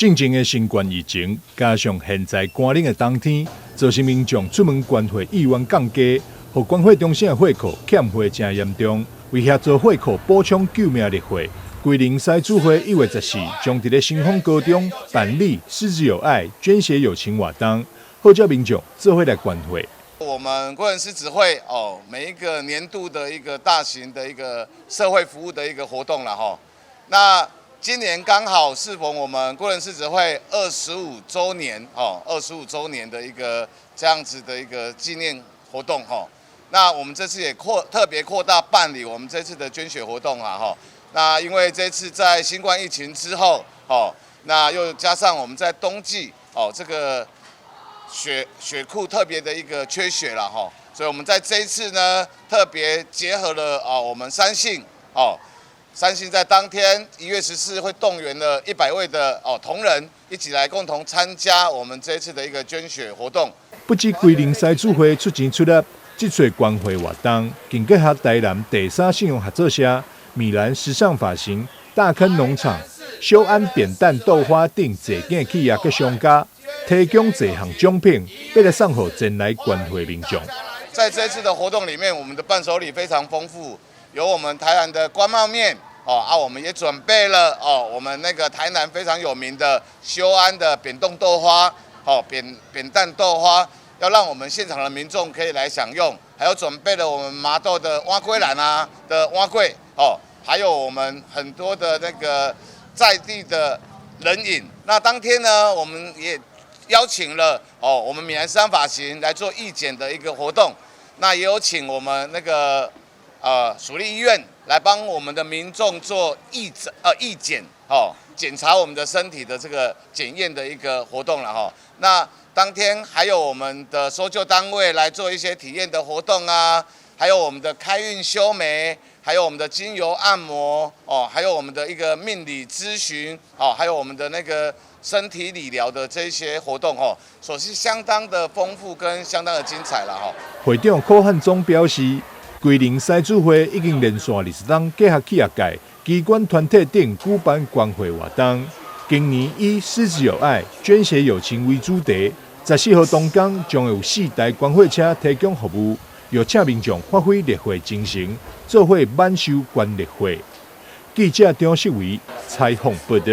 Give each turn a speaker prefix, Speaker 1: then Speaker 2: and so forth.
Speaker 1: 进前的新冠疫情，加上现在寒冷的冬天，造成民众出门关会意愿降低，互关会中心的会客欠货真严重，为协助会客补充救命热货，规零塞主会1月14将伫咧新丰高中办理狮子有爱捐血友情活动，号召民众做伙来关会。
Speaker 2: 我们贵人狮子会每一个年度的一个大型的一个社会服务的一个活动了哈。那今年刚好适逢我们贵人狮子会25周年，25周年的一个这样子的一个纪念活动哈。那我们这次也特别扩大办理我们这次的捐血活动啊哈。那因为这次在新冠疫情之后那又加上我们在冬季这个血库特别的一个缺血了哈，所以我们在这一次呢特别结合了我们三信在当天1月14会动员了100位的同仁一起来共同参加我们这一次的一个捐血活动。
Speaker 1: 不止规零塞主会出钱出力，这次关会活动更结合台南第3信用合作社、米兰时尚发型、大坑农场、修安扁担豆花等侪间企业佮商家，提供侪项奖品，要来送予前来关会民众。
Speaker 2: 在这次的活动里面，我们的伴手礼非常丰富，有我们台南的关帽面我们也准备了我们那个台南非常有名的修安的扁冻豆花扁担豆花，要让我们现场的民众可以来享用。还有准备了我们麻豆的蛙龟兰的蛙龟还有我们很多的那个在地的冷饮。那当天呢，我们也邀请了我们米兰时尚发型来做义检的一个活动，那也有请我们那个属立医院来帮我们的民众做义检检查我们的身体的这个检验的一个活动了哈。那当天还有我们的搜救单位来做一些体验的活动啊，还有我们的开运修眉，还有我们的精油按摩还有我们的一个命理咨询还有我们的那个身体理疗的这些活动所是相当的丰富跟相当的精彩了哈。
Speaker 1: 会长柯汉忠表示，规零塞主会已经连续20档结合企业界、机关团体等举办关会活动。今年以狮子有爱、捐血友情为主题，14号东港将有4台关会车提供服务，邀请民众发挥热血精神，做伙挽收关热血。记者张世维采访报道。